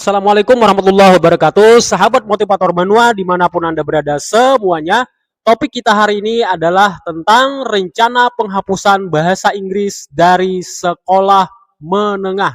Assalamualaikum warahmatullahi wabarakatuh. Sahabat motivator Banua dimanapun Anda berada semuanya. Topik kita hari ini adalah tentang rencana penghapusan bahasa Inggris dari sekolah menengah.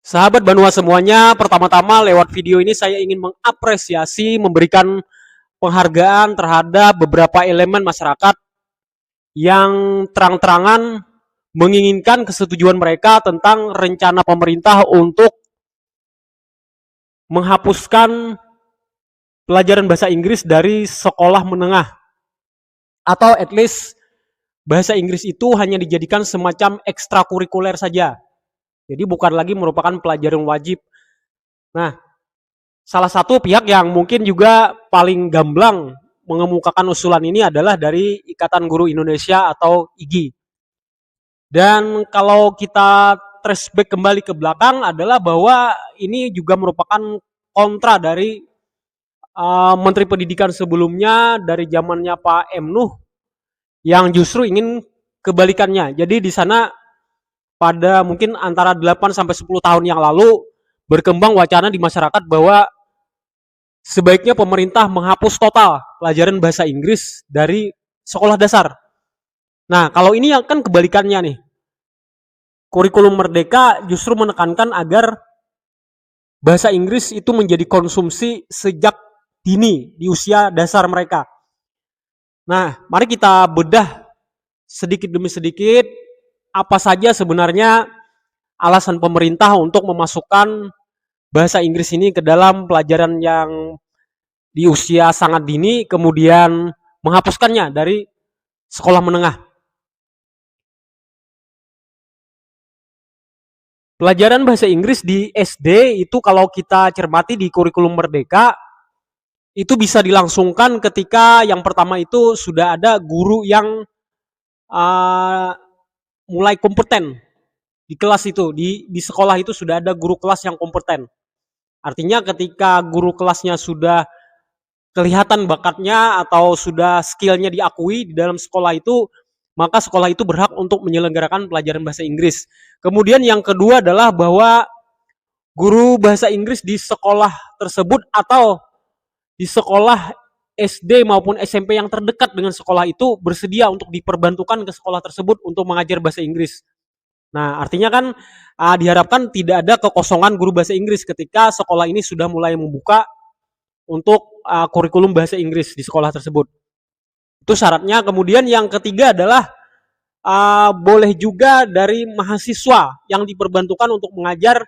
Sahabat Banua semuanya, pertama-tama lewat video ini saya ingin mengapresiasi, memberikan penghargaan terhadap beberapa elemen masyarakat yang terang-terangan menginginkan kesetujuan mereka tentang rencana pemerintah untuk menghapuskan pelajaran bahasa Inggris dari sekolah menengah. Atau at least bahasa Inggris itu hanya dijadikan semacam ekstrakurikuler saja. Jadi bukan lagi merupakan pelajaran wajib. Nah, salah satu pihak yang mungkin juga paling gamblang mengemukakan usulan ini adalah dari Ikatan Guru Indonesia atau IGI. Dan kalau kita trace back kembali ke belakang adalah bahwa ini juga merupakan kontra dari Menteri Pendidikan sebelumnya dari zamannya Pak M. Nuh yang justru ingin kebalikannya. Jadi di sana pada mungkin antara 8 sampai 10 tahun yang lalu berkembang wacana di masyarakat bahwa sebaiknya pemerintah menghapus total pelajaran bahasa Inggris dari sekolah dasar. Nah, kalau ini kan kebalikannya nih. Kurikulum Merdeka justru menekankan agar bahasa Inggris itu menjadi konsumsi sejak dini di usia dasar mereka. Nah, mari kita bedah sedikit demi sedikit apa saja sebenarnya alasan pemerintah untuk memasukkan bahasa Inggris ini ke dalam pelajaran yang di usia sangat dini, kemudian menghapuskannya dari sekolah menengah. Pelajaran bahasa Inggris di SD itu kalau kita cermati di kurikulum Merdeka, itu bisa dilangsungkan ketika yang pertama itu sudah ada guru yang mulai kompeten di kelas itu, di sekolah itu sudah ada guru kelas yang kompeten. Artinya ketika guru kelasnya sudah kelihatan bakatnya atau sudah skillnya diakui di dalam sekolah itu, maka sekolah itu berhak untuk menyelenggarakan pelajaran bahasa Inggris. Kemudian yang kedua adalah bahwa guru bahasa Inggris di sekolah tersebut atau di sekolah SD maupun SMP yang terdekat dengan sekolah itu bersedia untuk diperbantukan ke sekolah tersebut untuk mengajar bahasa Inggris. Nah, artinya kan diharapkan tidak ada kekosongan guru bahasa Inggris ketika sekolah ini sudah mulai membuka untuk kurikulum bahasa Inggris di sekolah tersebut. Itu syaratnya. Kemudian yang ketiga adalah boleh juga dari mahasiswa yang diperbantukan untuk mengajar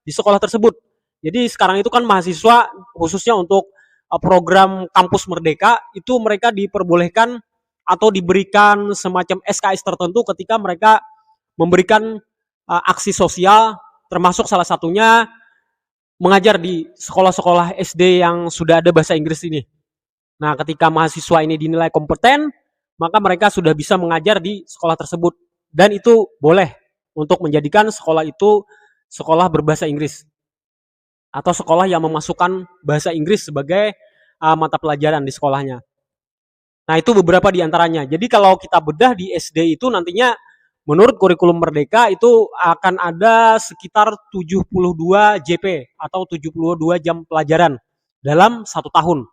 di sekolah tersebut. Jadi sekarang itu kan mahasiswa khususnya untuk program Kampus Merdeka itu mereka diperbolehkan atau diberikan semacam SKS tertentu ketika mereka memberikan aksi sosial, termasuk salah satunya mengajar di sekolah-sekolah SD yang sudah ada bahasa Inggris ini. Nah, ketika mahasiswa ini dinilai kompeten, maka mereka sudah bisa mengajar di sekolah tersebut. Dan itu boleh untuk menjadikan sekolah itu sekolah berbahasa Inggris. Atau sekolah yang memasukkan bahasa Inggris sebagai mata pelajaran di sekolahnya. Nah, itu beberapa di antaranya. Jadi kalau kita bedah di SD itu nantinya menurut kurikulum Merdeka itu akan ada sekitar 72 JP atau 72 jam pelajaran dalam 1 tahun.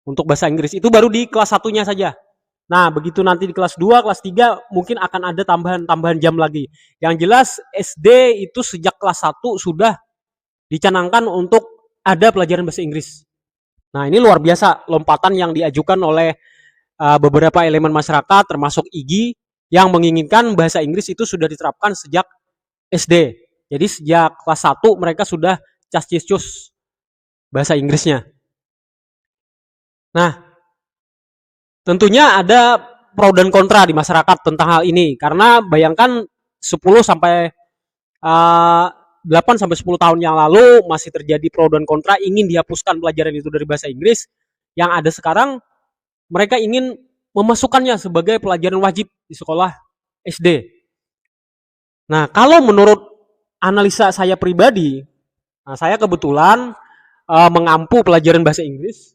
Untuk bahasa Inggris itu baru di kelas 1-nya saja. Nah, begitu nanti di kelas 2, kelas 3 mungkin akan ada tambahan jam lagi. Yang jelas SD itu sejak kelas 1 sudah dicanangkan untuk ada pelajaran bahasa Inggris. Nah, ini luar biasa lompatan yang diajukan oleh beberapa elemen masyarakat termasuk IGI yang menginginkan bahasa Inggris itu sudah diterapkan sejak SD. Jadi sejak kelas 1 mereka sudah cas-cus bahasa Inggrisnya. Nah, tentunya ada pro dan kontra di masyarakat tentang hal ini karena bayangkan 10 sampai 8 sampai 10 tahun yang lalu masih terjadi pro dan kontra ingin dihapuskan pelajaran itu dari bahasa Inggris. Yang ada sekarang mereka ingin memasukkannya sebagai pelajaran wajib di sekolah SD. Nah, kalau menurut analisa saya pribadi, nah saya kebetulan mengampu pelajaran bahasa Inggris.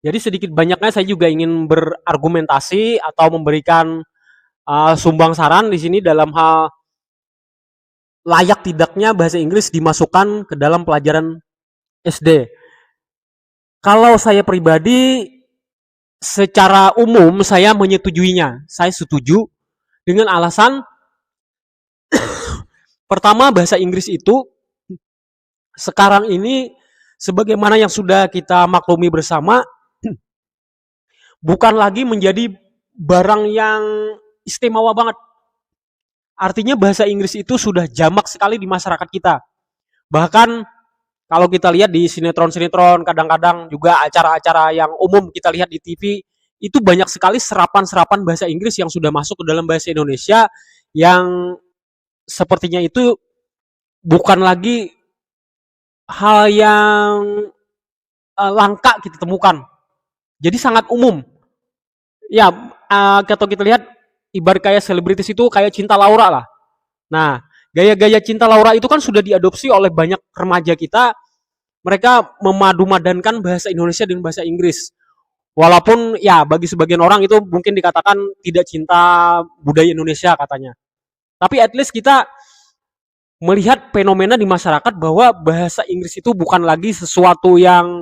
Jadi sedikit banyaknya saya juga ingin berargumentasi atau memberikan sumbang saran di sini dalam hal layak tidaknya bahasa Inggris dimasukkan ke dalam pelajaran SD. Kalau saya pribadi secara umum saya menyetujuinya. Saya setuju dengan alasan pertama, bahasa Inggris itu sekarang ini sebagaimana yang sudah kita maklumi bersama bukan lagi menjadi barang yang istimewa banget. Artinya bahasa Inggris itu sudah jamak sekali di masyarakat kita. Bahkan kalau kita lihat di sinetron-sinetron, kadang-kadang juga acara-acara yang umum kita lihat di TV, itu banyak sekali serapan-serapan bahasa Inggris yang sudah masuk ke dalam bahasa Indonesia yang sepertinya itu bukan lagi hal yang langka kita temukan. Jadi sangat umum. Ya, kalau kita lihat ibarat kayak selebritis itu kayak Cinta Laura lah. Nah, gaya-gaya Cinta Laura itu kan sudah diadopsi oleh banyak remaja kita. Mereka memadu-madankan bahasa Indonesia dengan bahasa Inggris. Walaupun ya bagi sebagian orang itu mungkin dikatakan tidak cinta budaya Indonesia katanya. Tapi at least kita melihat fenomena di masyarakat bahwa bahasa Inggris itu bukan lagi sesuatu yang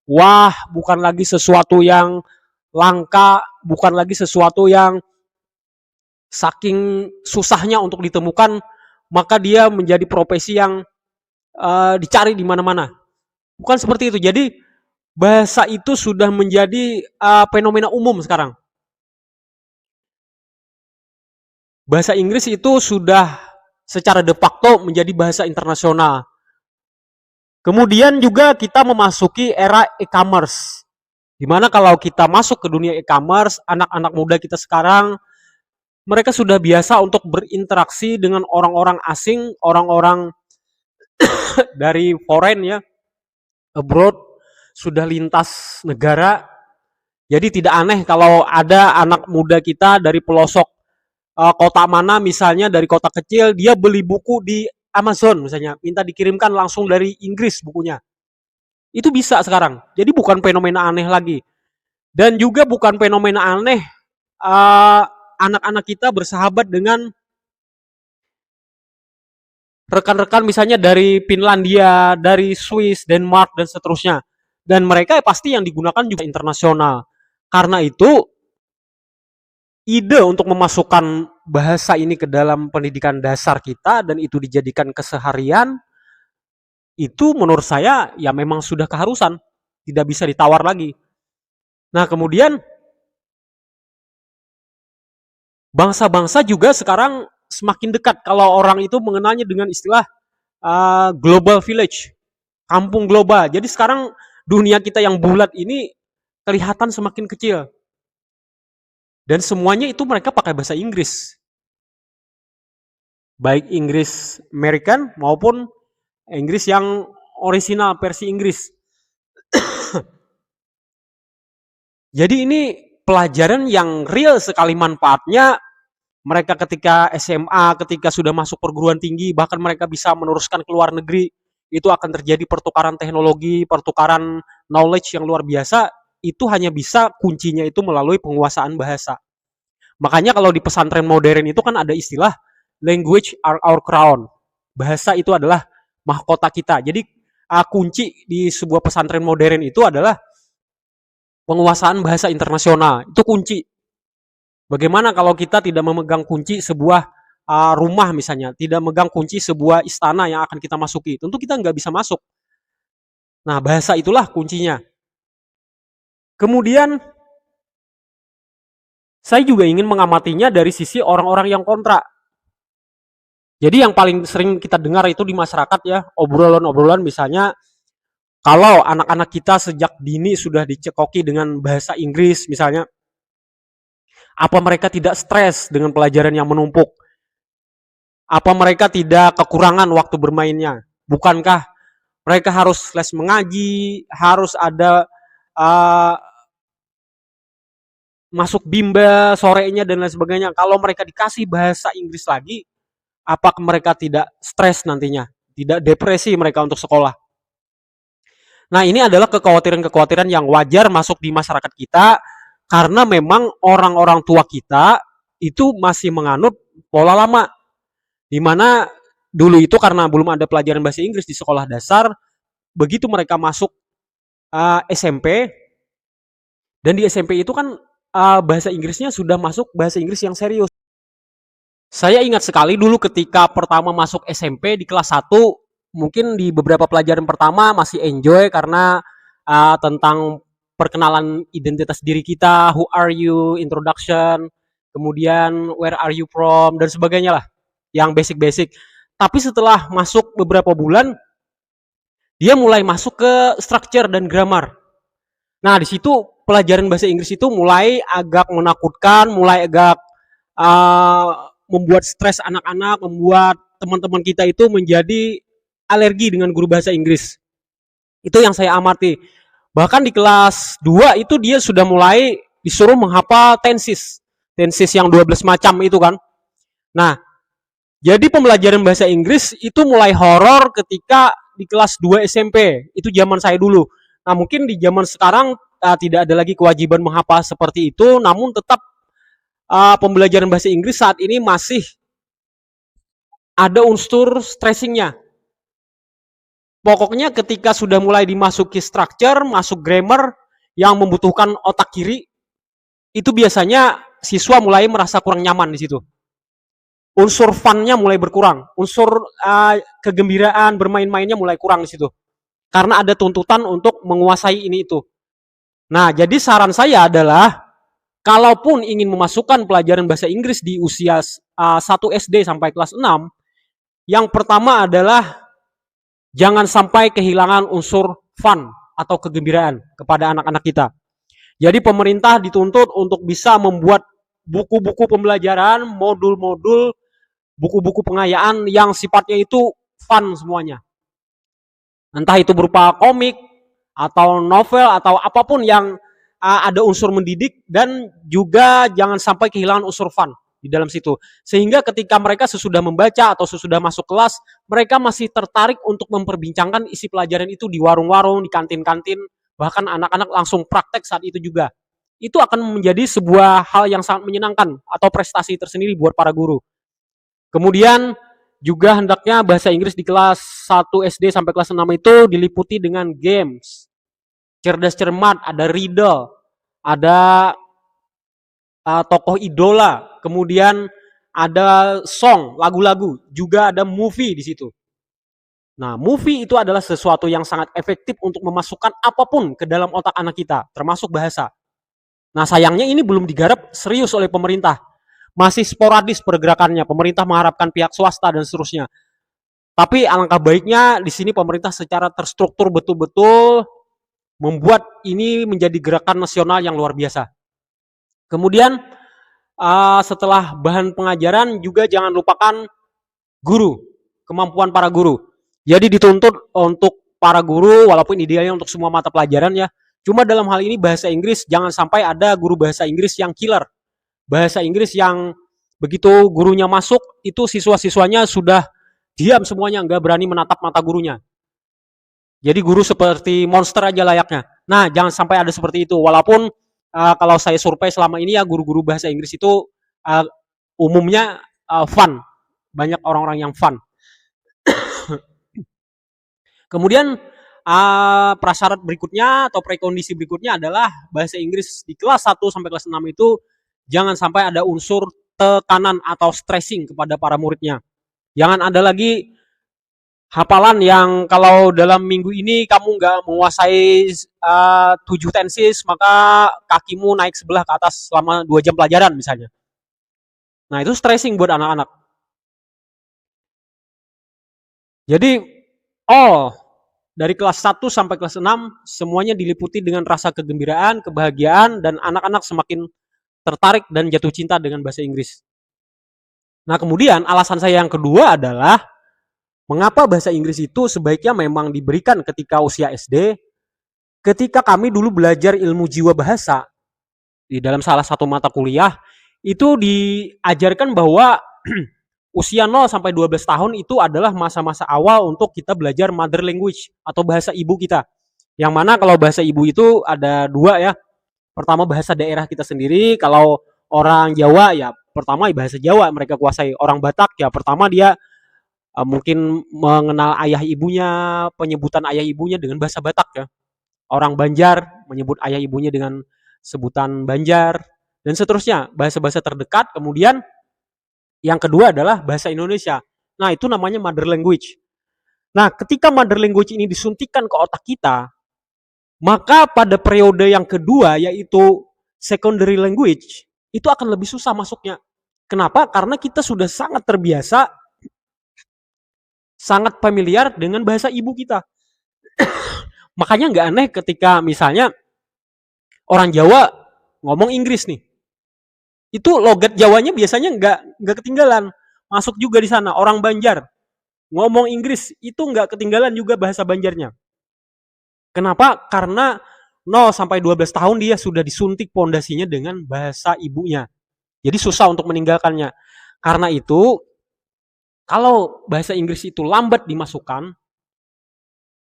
wah, bukan lagi sesuatu yang langka, bukan lagi sesuatu yang saking susahnya untuk ditemukan, maka dia menjadi profesi yang dicari di mana-mana. Bukan seperti itu. Jadi bahasa itu sudah menjadi fenomena umum sekarang. Bahasa Inggris itu sudah secara de facto menjadi bahasa internasional. Kemudian juga kita memasuki era e-commerce. Dimana kalau kita masuk ke dunia e-commerce, anak-anak muda kita sekarang, mereka sudah biasa untuk berinteraksi dengan orang-orang asing, orang-orang dari foreign ya, abroad, sudah lintas negara. Jadi tidak aneh kalau ada anak muda kita dari pelosok kota mana, misalnya dari kota kecil, dia beli buku di Amazon misalnya, minta dikirimkan langsung dari Inggris bukunya. Itu bisa sekarang. Jadi bukan fenomena aneh lagi. Dan juga bukan fenomena aneh anak-anak kita bersahabat dengan rekan-rekan misalnya dari Finlandia, dari Swiss, Denmark, dan seterusnya. Dan mereka pasti yang digunakan juga internasional. Karena itu, ide untuk memasukkan bahasa ini ke dalam pendidikan dasar kita dan itu dijadikan keseharian, itu menurut saya ya memang sudah keharusan. Tidak bisa ditawar lagi. Nah kemudian, bangsa-bangsa juga sekarang semakin dekat kalau orang itu mengenalnya dengan istilah global village, kampung global. Jadi sekarang dunia kita yang bulat ini kelihatan semakin kecil. Dan semuanya itu mereka pakai bahasa Inggris. Baik Inggris American maupun Inggris yang original, versi Inggris. Jadi ini pelajaran yang real sekali manfaatnya. Mereka ketika SMA, ketika sudah masuk perguruan tinggi, bahkan mereka bisa meneruskan ke luar negeri, itu akan terjadi pertukaran teknologi, pertukaran knowledge yang luar biasa. Itu hanya bisa kuncinya itu melalui penguasaan bahasa. Makanya kalau di pesantren modern itu kan ada istilah language are our crown. Bahasa itu adalah mahkota kita. Jadi kunci di sebuah pesantren modern itu adalah penguasaan bahasa internasional. Itu kunci. Bagaimana kalau kita tidak memegang kunci sebuah rumah misalnya, tidak memegang kunci sebuah istana yang akan kita masuki, tentu kita nggak bisa masuk. Nah, bahasa itulah kuncinya. Kemudian, saya juga ingin mengamatinya dari sisi orang-orang yang kontra. Jadi yang paling sering kita dengar itu di masyarakat ya, obrolan-obrolan misalnya, kalau anak-anak kita sejak dini sudah dicekoki dengan bahasa Inggris misalnya, apa mereka tidak stres dengan pelajaran yang menumpuk? Apa mereka tidak kekurangan waktu bermainnya? Bukankah mereka harus les mengaji, harus ada uh, masuk bimbel sorenya dan lain sebagainya. Kalau mereka dikasih bahasa Inggris lagi, apakah mereka tidak stres nantinya? Tidak depresi mereka untuk sekolah? Nah, ini adalah kekhawatiran-kekhawatiran yang wajar masuk di masyarakat kita karena memang orang-orang tua kita itu masih menganut pola lama, di mana dulu itu karena belum ada pelajaran bahasa Inggris di sekolah dasar, begitu mereka masuk SMP, dan di SMP itu kan bahasa Inggrisnya sudah masuk bahasa Inggris yang serius. Saya ingat sekali dulu ketika pertama masuk SMP di kelas 1, mungkin di beberapa pelajaran pertama masih enjoy karena tentang perkenalan identitas diri kita, who are you, introduction, kemudian where are you from, dan sebagainya lah, yang basic-basic. Tapi setelah masuk beberapa bulan, dia mulai masuk ke structure dan grammar. Nah, di situ pelajaran bahasa Inggris itu mulai agak menakutkan, mulai agak membuat stres anak-anak, membuat teman-teman kita itu menjadi alergi dengan guru bahasa Inggris. Itu yang saya amati. Bahkan di kelas 2 itu dia sudah mulai disuruh menghafal tenses. Tenses yang 12 macam itu kan. Nah, jadi pembelajaran bahasa Inggris itu mulai horor ketika di kelas 2 SMP. Itu zaman saya dulu. Nah, mungkin di zaman sekarang tidak ada lagi kewajiban menghafal seperti itu, namun tetap pembelajaran bahasa Inggris saat ini masih ada unsur stressingnya. Pokoknya ketika sudah mulai dimasuki structure, masuk grammar yang membutuhkan otak kiri, itu biasanya siswa mulai merasa kurang nyaman di situ. Unsur fun-nya mulai berkurang, unsur kegembiraan bermain-mainnya mulai kurang di situ. Karena ada tuntutan untuk menguasai ini itu. Nah, jadi saran saya adalah kalaupun ingin memasukkan pelajaran bahasa Inggris di usia 1 SD sampai kelas 6, yang pertama adalah jangan sampai kehilangan unsur fun atau kegembiraan kepada anak-anak kita. Jadi pemerintah dituntut untuk bisa membuat buku-buku pembelajaran, modul-modul, buku-buku pengayaan yang sifatnya itu fun semuanya. Entah itu berupa komik, atau novel, atau apapun yang ada unsur mendidik, dan juga jangan sampai kehilangan unsur fun di dalam situ. Sehingga ketika mereka sesudah membaca atau sesudah masuk kelas, mereka masih tertarik untuk memperbincangkan isi pelajaran itu di warung-warung, di kantin-kantin, bahkan anak-anak langsung praktek saat itu juga. Itu akan menjadi sebuah hal yang sangat menyenangkan atau prestasi tersendiri buat para guru. Kemudian juga hendaknya bahasa Inggris di kelas 1 SD sampai kelas 6 itu diliputi dengan games, cerdas cermat, ada riddle, ada tokoh idola, kemudian ada song, lagu-lagu, juga ada movie di situ. Nah, movie itu adalah sesuatu yang sangat efektif untuk memasukkan apapun ke dalam otak anak kita, termasuk bahasa. Nah, sayangnya ini belum digarap serius oleh pemerintah. Masih sporadis pergerakannya, pemerintah mengharapkan pihak swasta dan seterusnya. Tapi alangkah baiknya di sini pemerintah secara terstruktur betul-betul membuat ini menjadi gerakan nasional yang luar biasa. Kemudian setelah bahan pengajaran juga jangan lupakan guru, kemampuan para guru. Jadi dituntut untuk para guru, walaupun idealnya untuk semua mata pelajaran ya. Cuma dalam hal ini bahasa Inggris, jangan sampai ada guru bahasa Inggris yang killer. Bahasa Inggris yang begitu gurunya masuk, itu siswa-siswanya sudah diam semuanya, nggak berani menatap mata gurunya. Jadi guru seperti monster aja layaknya. Nah, jangan sampai ada seperti itu. Walaupun kalau saya survei selama ini ya, guru-guru bahasa Inggris itu umumnya fun. Banyak orang-orang yang fun. Kemudian prasyarat berikutnya atau prekondisi berikutnya adalah bahasa Inggris di kelas 1 sampai kelas 6 itu jangan sampai ada unsur tekanan atau stressing kepada para muridnya. Jangan ada lagi hafalan yang kalau dalam minggu ini kamu nggak menguasai 7 tenses, maka kakimu naik sebelah ke atas selama 2 jam pelajaran misalnya. Nah, itu stressing buat anak-anak. Jadi, dari kelas 1 sampai kelas 6 semuanya diliputi dengan rasa kegembiraan, kebahagiaan, dan anak-anak semakin tertarik dan jatuh cinta dengan bahasa Inggris. Nah, kemudian alasan saya yang kedua adalah mengapa bahasa Inggris itu sebaiknya memang diberikan ketika usia SD. Ketika kami dulu belajar ilmu jiwa bahasa di dalam salah satu mata kuliah, itu diajarkan bahwa usia 0 sampai 12 tahun itu adalah masa-masa awal untuk kita belajar mother language atau bahasa ibu kita. Yang mana kalau bahasa ibu itu ada dua ya. Pertama bahasa daerah kita sendiri, kalau orang Jawa ya pertama bahasa Jawa mereka kuasai. Orang Batak ya pertama dia mungkin mengenal ayah ibunya, penyebutan ayah ibunya dengan bahasa Batak ya. Orang Banjar menyebut ayah ibunya dengan sebutan Banjar dan seterusnya, bahasa-bahasa terdekat. Kemudian yang kedua adalah bahasa Indonesia. Nah, itu namanya mother language. Nah, ketika mother language ini disuntikkan ke otak kita, maka pada periode yang kedua yaitu secondary language, itu akan lebih susah masuknya. Kenapa? Karena kita sudah sangat terbiasa, sangat familiar dengan bahasa ibu kita. Makanya nggak aneh ketika misalnya orang Jawa ngomong Inggris nih. Itu logat Jawanya biasanya nggak ketinggalan. Masuk juga di sana. Orang Banjar ngomong Inggris itu nggak ketinggalan juga bahasa Banjarnya. Kenapa? Karena 0 sampai 12 tahun dia sudah disuntik pondasinya dengan bahasa ibunya. Jadi susah untuk meninggalkannya. Karena itu kalau bahasa Inggris itu lambat dimasukkan,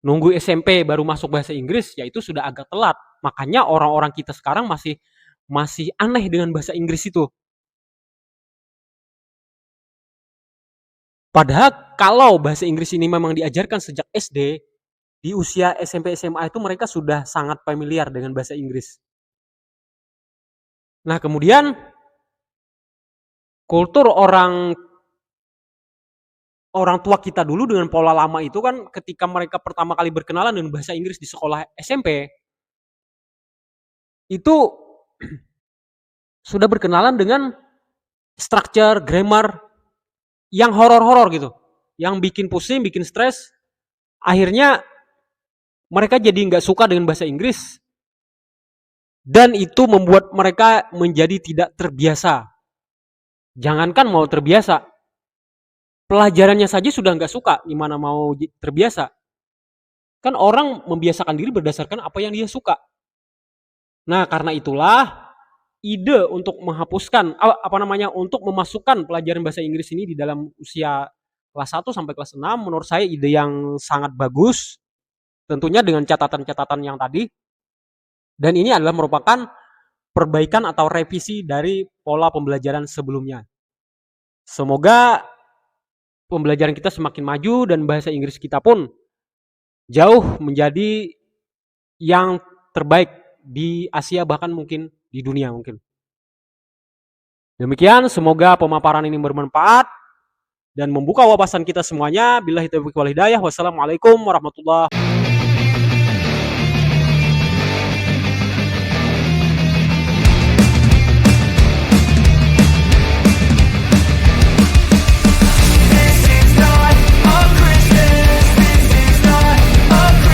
nunggu SMP baru masuk bahasa Inggris, ya itu sudah agak telat. Makanya orang-orang kita sekarang masih aneh dengan bahasa Inggris itu. Padahal kalau bahasa Inggris ini memang diajarkan sejak SD, di usia SMP SMA itu mereka sudah sangat familiar dengan bahasa Inggris. Nah, kemudian kultur orang tua kita dulu dengan pola lama itu kan ketika mereka pertama kali berkenalan dengan bahasa Inggris di sekolah SMP, itu sudah berkenalan dengan structure, grammar yang horor-horor gitu. Yang bikin pusing, bikin stres. Akhirnya mereka jadi nggak suka dengan bahasa Inggris. Dan itu membuat mereka menjadi tidak terbiasa. Jangankan mau terbiasa, pelajarannya saja sudah nggak suka, gimana mau terbiasa. Kan orang membiasakan diri berdasarkan apa yang dia suka. Nah, karena itulah ide untuk menghapuskan untuk memasukkan pelajaran bahasa Inggris ini di dalam usia kelas 1 sampai kelas 6 menurut saya ide yang sangat bagus. Tentunya dengan catatan-catatan yang tadi. Dan ini adalah merupakan perbaikan atau revisi dari pola pembelajaran sebelumnya. Semoga pembelajaran kita semakin maju dan bahasa Inggris kita pun jauh menjadi yang terbaik di Asia bahkan mungkin di dunia mungkin. Demikian, semoga pemaparan ini bermanfaat dan membuka wawasan kita semuanya. Billahi taufiq wal hidayah. Wassalamualaikum warahmatullahi wabarakatuh.